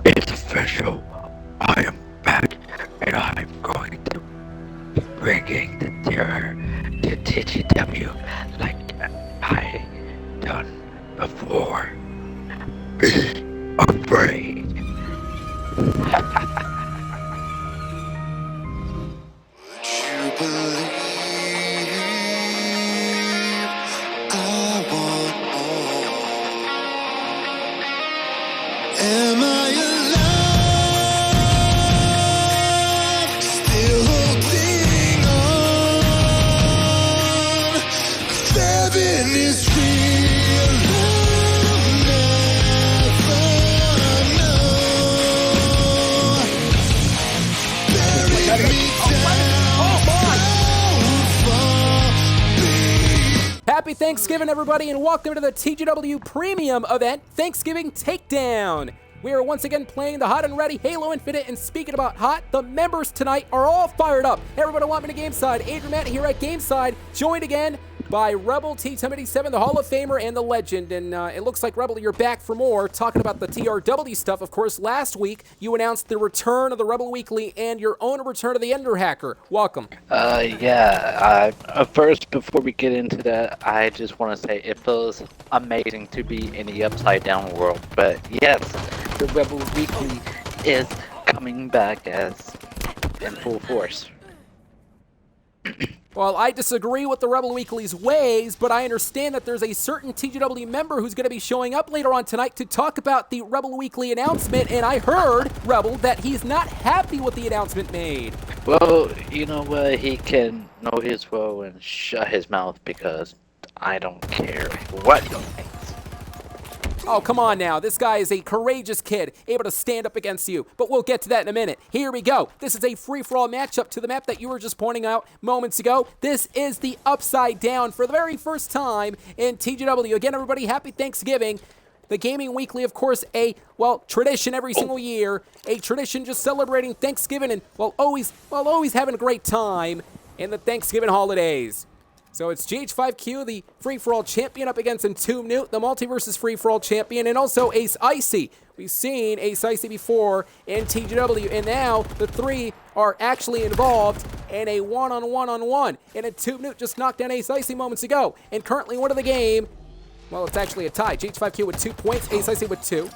It's official. I am back, and I'm going to be bringing the terror to TGW like I done before. Be afraid. You believe I want more. Am I alive? Still holding on. Heaven is real. I'll never know. Bury me Happy Thanksgiving, everybody, and welcome to the TGW Premium event, Thanksgiving Takedown. We are once again playing the hot and ready Halo Infinite, and speaking about hot, the members tonight are all fired up. Everybody want me to Gameside. Adrian Matt here at Gameside, joined again by Rebel T1087, the Hall of Famer and the legend. And it looks like, Rebel, you're back for more, talking about the TRW stuff. Of course, last week you announced the return of the Rebel Weekly and your own return of the Ender Hacker. Welcome. First, before we get into that, I just want to say it feels amazing to be in the upside down world. But yes, the Rebel Weekly is coming back as in full force. Well, I disagree with the Rebel Weekly's ways, but I understand that there's a certain TGW member who's going to be showing up later on tonight to talk about the Rebel Weekly announcement, and I heard, Rebel, that he's not happy with the announcement made. Well, you know what? He can know his woe and shut his mouth because I don't care what he thinks. Oh, come on now. This guy is a courageous kid, able to stand up against you. But we'll get to that in a minute. Here we go. This is a free-for-all matchup to the map that you were just pointing out moments ago. This is the Upside Down for the very first time in TGW. Again, everybody, happy Thanksgiving. The Gaming Weekly, of course, a tradition every single year. A tradition just celebrating Thanksgiving and, always having a great time in the Thanksgiving holidays. So it's GH5Q, the free-for-all champion, up against Entomb Newt, the multiversus free-for-all champion, and also Ace Icy. We've seen Ace Icy before in TGW, and now the three are actually involved in a one-on-one-on-one. And Entomb Newt just knocked down Ace Icy moments ago, and currently one of the game, it's actually a tie. GH5Q with 2 points, Ace Icy with 2.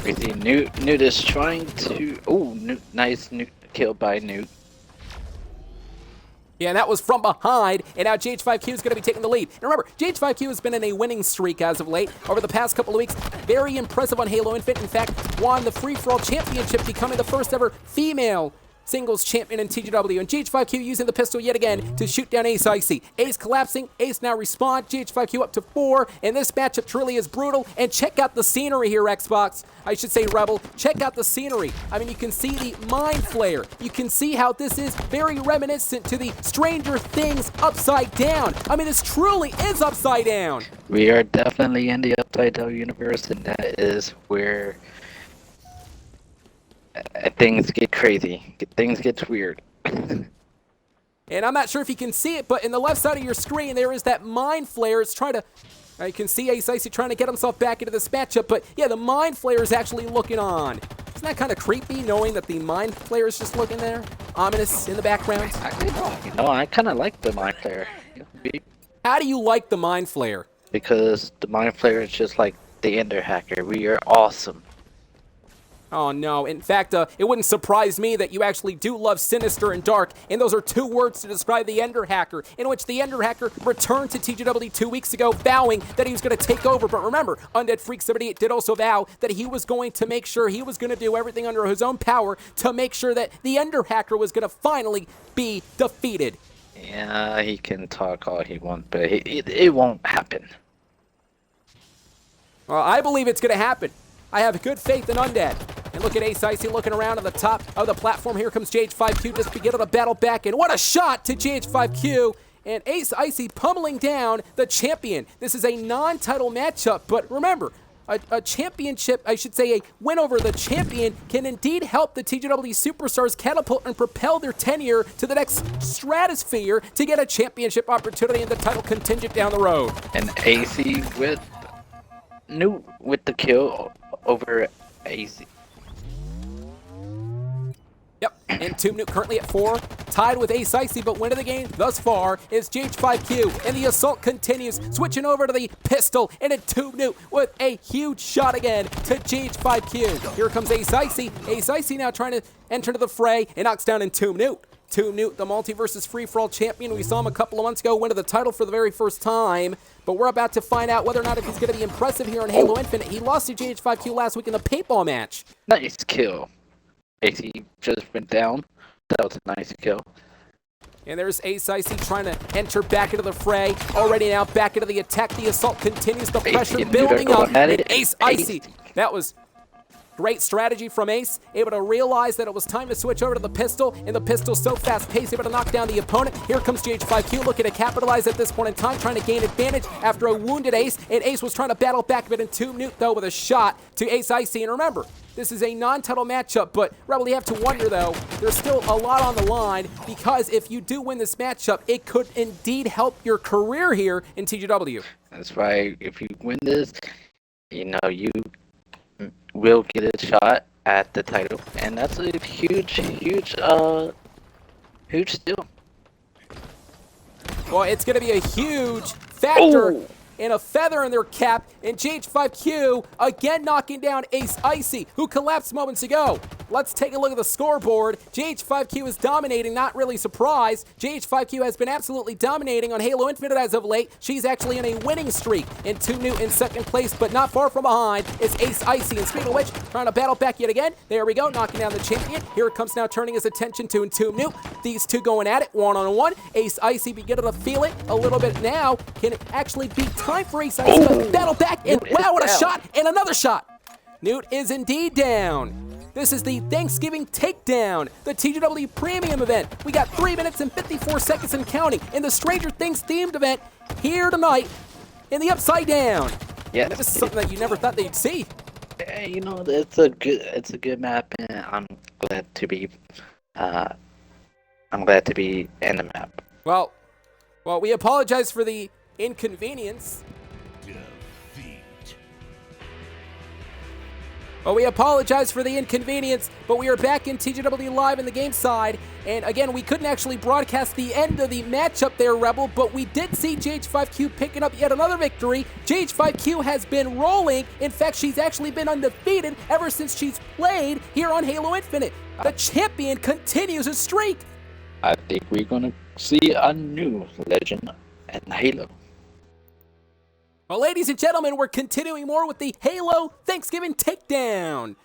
We see Newt is trying to... nice Newt kill by Newt. Yeah, and that was from behind, and now GH5Q is going to be taking the lead. And remember, GH5Q has been in a winning streak as of late. Over the past couple of weeks, very impressive on Halo Infinite. In fact, won the free-for-all championship, becoming the first ever female singles champion in TGW. And GH5Q using the pistol yet again to shoot down Ace Icy. Ace collapsing, Ace now respawn, GH5Q up to 4, and this matchup truly is brutal. And check out the scenery here, Xbox. I should say Rebel. Check out the scenery. I mean, you can see the Mind Flare. You can see how this is very reminiscent to the Stranger Things Upside Down. I mean, this truly is Upside Down. We are definitely in the Upside Down universe, and that is where things get crazy. Things get weird. And I'm not sure if you can see it, but in the left side of your screen, there is that Mind Flare. It's trying to... you can see Ace Icy trying to get himself back into this matchup, but yeah, the Mind Flare is actually looking on. Isn't that kind of creepy, knowing that the Mind Flare is just looking there? Ominous in the background? I kind of like the Mind Flare. How do you like the Mind Flare? Because the Mind Flare is just like the Ender Hacker. We are awesome. Oh no, in fact, it wouldn't surprise me that you actually do love sinister and dark, and those are 2 words to describe the Ender Hacker, in which the Ender Hacker returned to TGW 2 weeks ago, vowing that he was going to take over. But remember, Undead Freak 78 did also vow that he was going to make sure he was going to do everything under his own power to make sure that the Ender Hacker was going to finally be defeated. Yeah, he can talk all he wants, but it won't happen. Well, I believe it's going to happen. I have good faith in Undead. And look at Ace Icy looking around at the top of the platform. Here comes GH5Q just beginning to battle back. And what a shot to GH5Q. And Ace Icy pummeling down the champion. This is a non-title matchup. But remember, a championship, I should say a win over the champion, can indeed help the TGW Superstars catapult and propel their tenure to the next stratosphere to get a championship opportunity in the title contingent down the road. And AC with the kill over AC. Yep, and Tomb Newt currently at 4, tied with Ace Icy, but win of the game thus far is GH5Q, and the assault continues, switching over to the pistol, and a Tomb Newt with a huge shot again to GH5Q. Here comes Ace Icy. Ace Icy now trying to enter the fray, and knocks down in Tomb Newt. Tomb Newt, the multi-versus free-for-all champion. We saw him a couple of months ago win the title for the very first time, but we're about to find out whether or not if he's going to be impressive here in Halo Infinite. He lost to GH5Q last week in the paintball match. Nice kill. AC just went down. That was a nice kill. And there's Ace Icy trying to enter back into the fray. Already now back into the attack. The assault continues. The pressure building up. And Ace Icy. That was great strategy from Ace. Able to realize that it was time to switch over to the pistol. And the pistol so fast-paced, able to knock down the opponent. Here comes GH5Q looking to capitalize at this point in time, trying to gain advantage after a wounded Ace. And Ace was trying to battle back a bit in Tomb Newt, though, with a shot to Ace Icy. And remember, this is a non-title matchup, but Rebel, you have to wonder, though, there's still a lot on the line, because if you do win this matchup, it could indeed help your career here in TGW. That's right. If you win this, you know, you will get a shot at the title. And that's a huge deal. Well, it's going to be a huge factor and a feather in their cap, and GH5Q again knocking down Ace Icy, who collapsed moments ago. Let's take a look at the scoreboard. GH5Q is dominating, not really surprised. GH5Q has been absolutely dominating on Halo Infinite as of late. She's actually in a winning streak, and Tomb Newt in second place, but not far from behind is Ace Icy. And speaking of which, trying to battle back yet again. There we go, knocking down the champion. Here it comes now, turning his attention to Tomb Newt. These two going at it, one-on-one. Ace Icy beginning to feel it a little bit now. Can it actually be time for Ace Icy to battle back? And wow, what a shot, and another shot. Newt is indeed down. This is the Thanksgiving Takedown, the TGW Premium event. We got 3 minutes and 54 seconds and counting in the Stranger Things themed event here tonight in the Upside Down. Yeah, this is something that you never thought that you'd see. You know, it's a good map, and I'm glad to be in the map. Well, we apologize for the inconvenience. Well, we apologize for the inconvenience, but we are back in TGW Live in the game side. And again, we couldn't actually broadcast the end of the matchup there, Rebel, but we did see GH5Q picking up yet another victory. GH5Q has been rolling. In fact, she's actually been undefeated ever since she's played here on Halo Infinite. The champion continues his streak. I think we're going to see a new legend in Halo. Well, ladies and gentlemen, we're continuing more with the Halo Thanksgiving Takedown.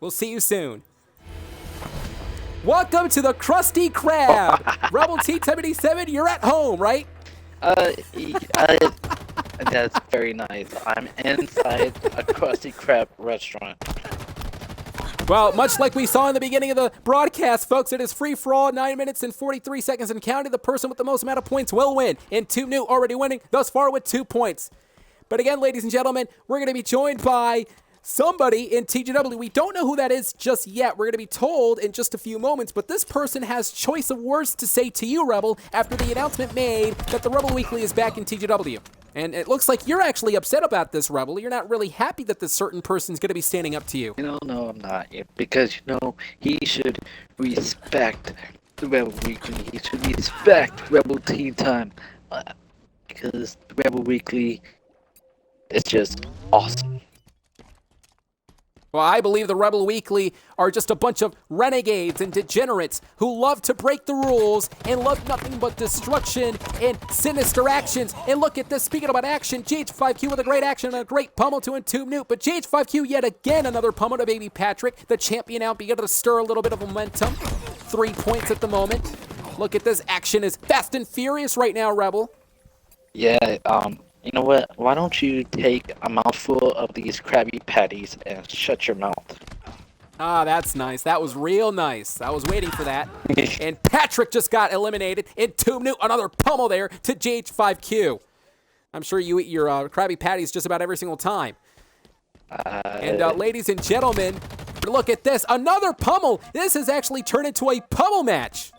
We'll see you soon. Welcome to the Krusty Crab. Rebel T77, you're at home, right? That's very nice. I'm inside a Krusty Crab restaurant. Well, much like we saw in the beginning of the broadcast, folks, it is free for all, 9 minutes and 43 seconds and counting. The person with the most amount of points will win. And Tomb Newt already winning thus far with 2 points. But again, ladies and gentlemen, we're going to be joined by somebody in TGW. We don't know who that is just yet. We're going to be told in just a few moments, but this person has choice of words to say to you, Rebel, after the announcement made that the Rebel Weekly is back in TGW. And it looks like you're actually upset about this, Rebel. You're not really happy that this certain person's going to be standing up to you. No, I'm not. Because, he should respect the Rebel Weekly. He should respect Rebel Tea Time. Because the Rebel Weekly is just awesome. Well, I believe the Rebel Weekly are just a bunch of renegades and degenerates who love to break the rules and love nothing but destruction and sinister actions. And look at this, speaking about action, GH5Q with a great action and a great pummel to Tomb Newt. But GH5Q yet again another pummel to Baby Patrick. The champion out beginning to stir a little bit of momentum. 3 points at the moment. Look at this, action is fast and furious right now, Rebel. Yeah, you know what? Why don't you take a mouthful of these Krabby Patties and shut your mouth? Ah, that's nice. That was real nice. I was waiting for that. And Patrick just got eliminated. And Tomb Newt, another pummel there to GH5Q. I'm sure you eat your Krabby Patties just about every single time. And ladies and gentlemen, look at this. Another pummel. This has actually turned into a pummel match.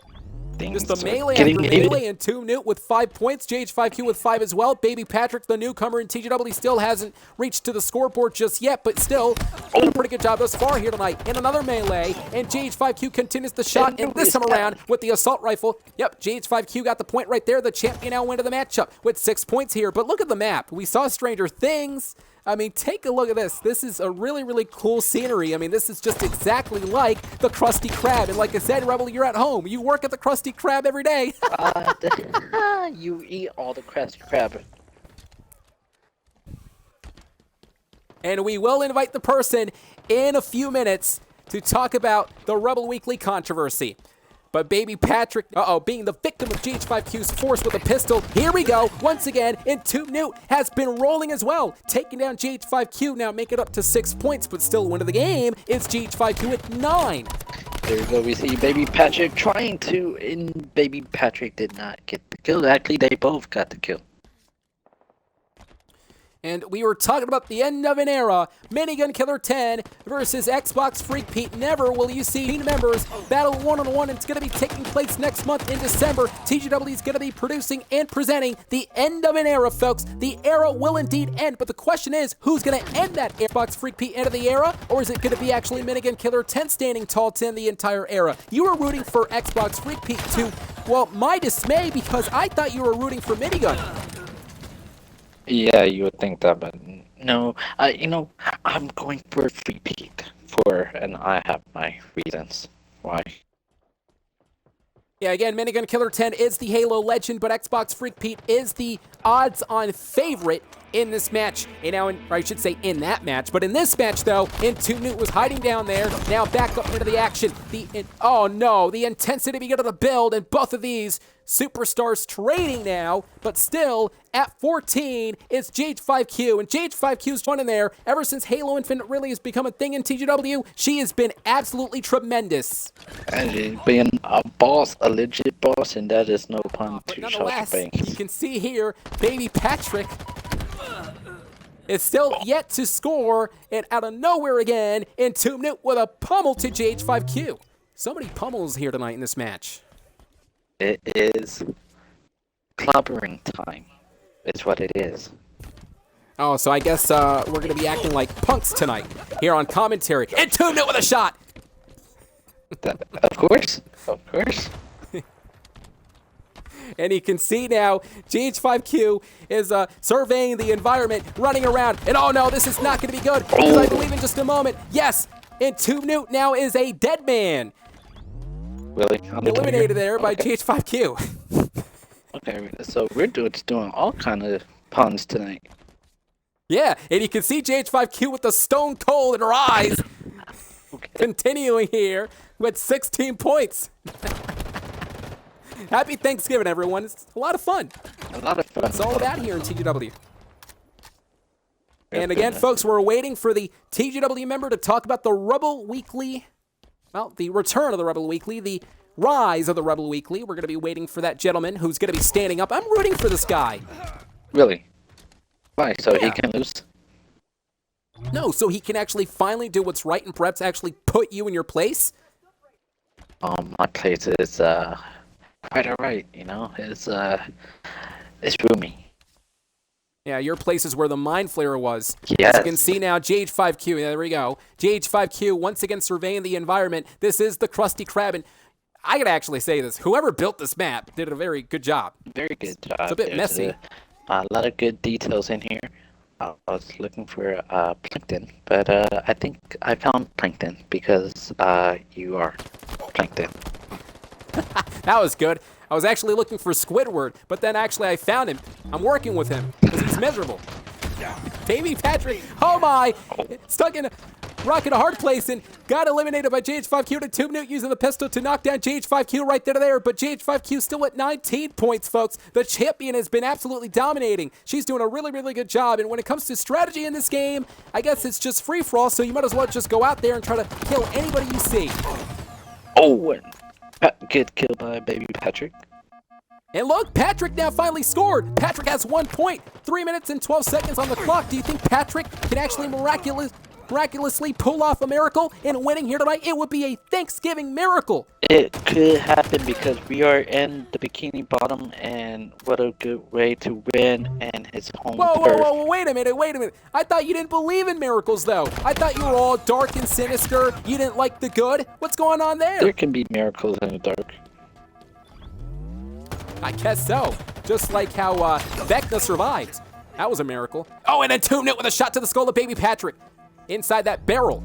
Just the melee after melee, and Tomb Newt with 5 points. GH5Q with 5 as well. Baby Patrick, the newcomer in TGW, still hasn't reached to the scoreboard just yet, but still Doing a pretty good job thus far here tonight. In another melee, and GH5Q continues the shot, and this time around with the assault rifle. Yep, GH5Q got the point right there. The champion now went to the matchup with 6 points here. But look at the map. We saw Stranger Things. I mean, take a look at this. This is a really, really cool scenery. I mean, this is just exactly like the Krusty Crab. And like I said, Rebel, you're at home. You work at the Krusty Crab every day. You eat all the Krusty Crab. And we will invite the person in a few minutes to talk about the Rebel Weekly controversy. But baby Patrick, being the victim of GH5Q's force with a pistol. Here we go. Once again, and Tube Newt has been rolling as well. Taking down GH5Q, now make it up to 6 points, but still win of the game is GH5Q at 9. There we go. We see Baby Patrick trying to, and Baby Patrick did not get the kill. Actually, they both got the kill. And we were talking about the end of an era. Minigun Killer 10 versus Xbox Freak Pete. Never will you see team members battle one-on-one. It's going to be taking place next month in December. TGW is going to be producing and presenting the end of an era, folks. The era will indeed end, but the question is, who's going to end that Xbox Freak Pete end of the era? Or is it going to be actually Minigun Killer 10 standing tall to end the entire era? You were rooting for Xbox Freak Pete to, well, my dismay, because I thought you were rooting for Minigun. Yeah, you would think that, but no. I'm going for Free Pete and I have my reasons why. Yeah, again, Minigun Killer 10 is the Halo legend, but Xbox Freak Pete is the odds-on favorite in this match. And now, I should say in that match, but in this match, though, Tube Newt was hiding down there, now back up into the action. Oh no, the intensity beginning to build, and both of these superstars trading now, but still at 14 is GH5Q, and GH5Q's fun in there. Ever since Halo Infinite really has become a thing in TGW, she has been absolutely tremendous. And she's been a boss, a legit boss, and that is no pun But to nonetheless, Sasha Banks. you can see here, baby Patrick is still yet to score, and out of nowhere again, Tube Newt with a pummel to GH5Q. So many pummels here tonight in this match. It is clobbering time. It's what it is. Oh, so I guess we're going to be acting like punks tonight here on commentary. And Tube Newt with a shot! Of course. Of course. And you can see now, GH5Q is surveying the environment, running around. And oh no, this is not going to be good, because I believe in just a moment, yes, and Tube Newt now is a dead man. Really? Eliminated there by GH5Q. Okay, so we're doing all kind of puns tonight. Yeah, and you can see GH5Q with the stone cold in her eyes. Okay. Continuing here with 16 points. Happy Thanksgiving, everyone. It's a lot of fun. A lot of fun. It's all about here in TGW. And again, folks, we're waiting for the TGW member to talk about the Rebel Weekly, well, the return of the Rebel Weekly, the rise of the Rebel Weekly. We're going to be waiting for that gentleman who's going to be standing up. I'm rooting for this guy. Really? Why? So Yeah. he can lose? No, so he can actually finally do what's right and perhaps actually put you in your place. My place is quite alright, you know. It's roomy. Yeah, your place is where the Mind Flayer was. Yes. As you can see now, GH5Q, yeah, there we go. GH5Q once again surveying the environment. This is the Krusty Crab, and I gotta actually say this. Whoever built this map did a very good job. Very good job. It's a bit There's messy. A lot of good details in here. I was looking for plankton, but I think I found plankton because you are plankton. That was good. I was actually looking for Squidward, but then actually I found him. I'm working with him because he's miserable. Baby Patrick, oh my, stuck in a rock in a hard place and got eliminated by GH5Q to Tube Newt using the pistol to knock down GH5Q right there. But GH5Q still at 19 points, folks. The champion has been absolutely dominating. She's doing a really, really good job. And when it comes to strategy in this game, I guess it's just free-for-all, so you might as well just go out there and try to kill anybody you see. Oh, and get killed by baby Patrick. And look, Patrick now finally scored. Patrick has 1 point. 3 minutes and 12 seconds on the clock. Do you think Patrick can actually miraculously pull off a miracle in winning here tonight, it would be a Thanksgiving miracle. It could happen because we are in the Bikini Bottom, and what a good way to win and his home turf. Wait a minute. I thought you didn't believe in miracles, though. I thought you were all dark and sinister. You didn't like the good. What's going on there? There can be miracles in the dark. I guess so. Just like how Vecna survived. That was a miracle. Oh, and then 2-Newt with a shot to the skull of Baby Patrick. Inside that barrel.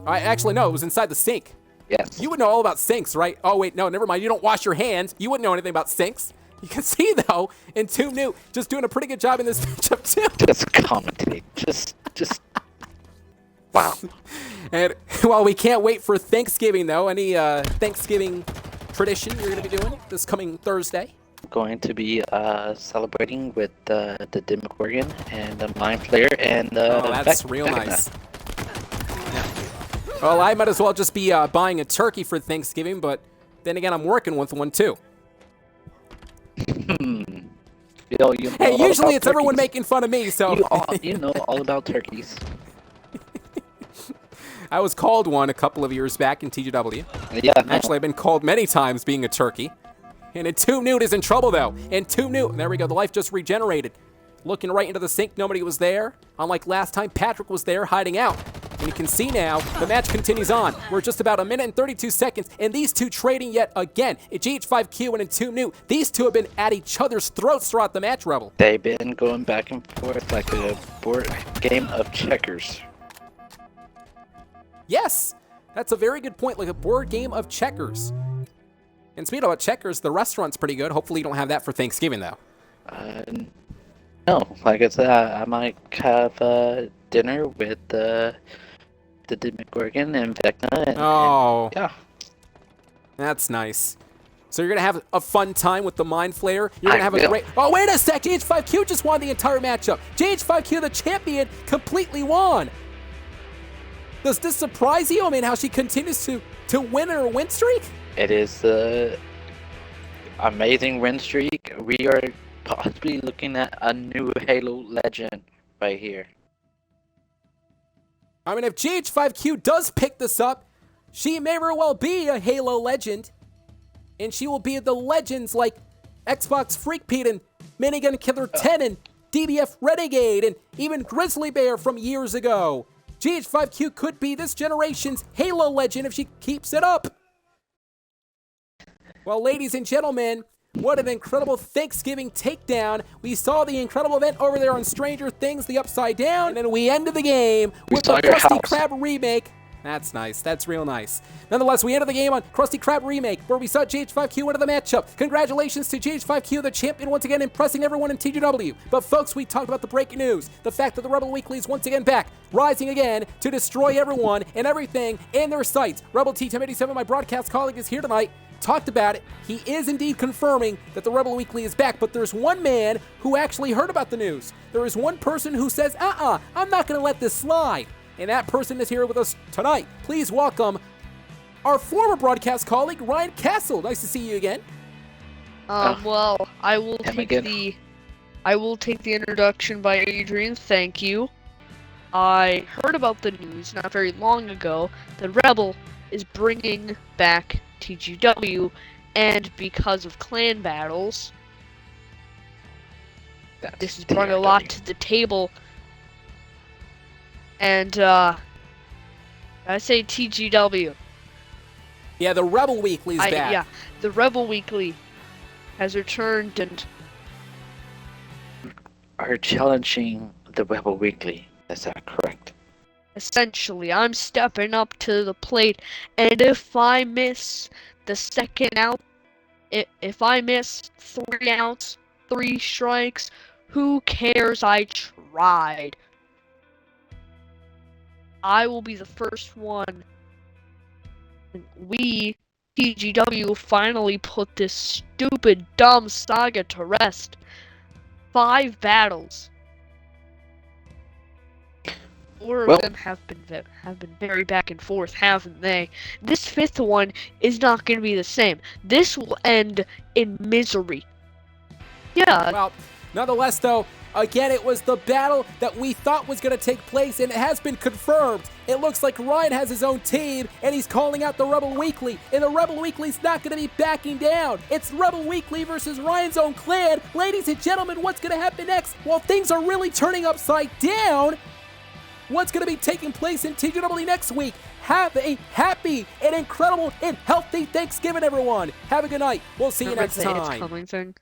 Actually, no, it was inside the sink. Yes. You would know all about sinks, right? Oh, wait, no, never mind. You don't wash your hands. You wouldn't know anything about sinks. You can see, though, in 2-Newt just doing a pretty good job in this matchup, too. Just commentate. Just. Wow. And, well, we can't wait for Thanksgiving, though. Any Thanksgiving tradition you're going to be doing this coming Thursday? Going to be celebrating with the Demogorgon and the Mind Flayer and that's real nice. Yeah. Well, I might as well just be buying a turkey for Thanksgiving, but then again, I'm working with one too. Hey, usually it's everyone making fun of me, so you know all about turkeys. I was called one a couple of years back in TGW. Yeah. Actually, I've been called many times being a turkey. And 2-Newt is in trouble, though. And 2-Newt, there we go. The life just regenerated. Looking right into the sink. Nobody was there. Unlike last time, Patrick was there hiding out. And you can see now, the match continues on. We're just about 1 minute and 32 seconds, and these two trading yet again. GH5Q and 2-Newt. These two have been at each other's throats throughout the match, Rebel. They've been going back and forth like a board game of checkers. Yes, that's a very good point, like a board game of checkers. And speaking about checkers, the restaurant's pretty good. Hopefully you don't have that for Thanksgiving, though. No, like I said, I might have dinner with the Demogorgon and Vecna. And, yeah. That's nice. So you're going to have a fun time with the Mind Flayer. You're going to have will. a great... Oh, wait a sec. GH5Q just won the entire matchup. GH5Q, the champion, completely won. Does this surprise you? I mean, how she continues to win her win streak? It is an amazing win streak. We are possibly looking at a new Halo legend right here. I mean, if GH5Q does pick this up, she may very well be a Halo legend. And she will be the legends like Xbox Freak Pete and Minigun Killer 10 and DBF Renegade and even Grizzly Bear from years ago. GH5Q could be this generation's Halo legend if she keeps it up. Well, ladies and gentlemen, what an incredible Thanksgiving takedown. We saw the incredible event over there on Stranger Things, the Upside Down, and then we ended the game with the Krusty Crab remake. That's nice. That's real nice. Nonetheless, we ended the game on Krusty Crab remake, where we saw GH5Q into the matchup. Congratulations to GH5Q, the champion, once again impressing everyone in TGW. But folks, we talked about the breaking news, the fact that the Rebel Weekly is once again back, rising again to destroy everyone and everything in their sights. Rebel T1087, my broadcast colleague, is here tonight. Talked about it. He is indeed confirming that the Rebel Weekly is back, but there's one man who actually heard about the news. There is one person who says, I'm not going to let this slide. And that person is here with us tonight. Please welcome our former broadcast colleague, Ryan Castle. Nice to see you again. Well, I will take the introduction by Adrian. Thank you. I heard about the news not very long ago that Rebel is bringing back TGW, and because of clan battles, this has brought a lot to the table. And I say TGW. Yeah, the Rebel Weekly is back. Yeah, the Rebel Weekly has returned and are challenging the Rebel Weekly. Is that correct? essentially I'm stepping up to the plate, and if I miss the second out, if I miss 3 outs, 3 strikes, who cares? I tried. I will be the first one. We, TGW, finally put this stupid, dumb saga to rest. 5 battles. 4 of them have been very back and forth, haven't they? This 5th one is not going to be the same. This will end in misery. Yeah. Well, nonetheless, though, again, it was the battle that we thought was going to take place, and it has been confirmed. It looks like Ryan has his own team, and he's calling out the Rebel Weekly, and the Rebel Weekly's not going to be backing down. It's Rebel Weekly versus Ryan's own clan. Ladies and gentlemen, what's going to happen next? Well, things are really turning upside down. What's going to be taking place in TGW next week? Have a happy and incredible and healthy Thanksgiving, everyone. Have a good night. We'll see you next Remember the It's time. coming thing.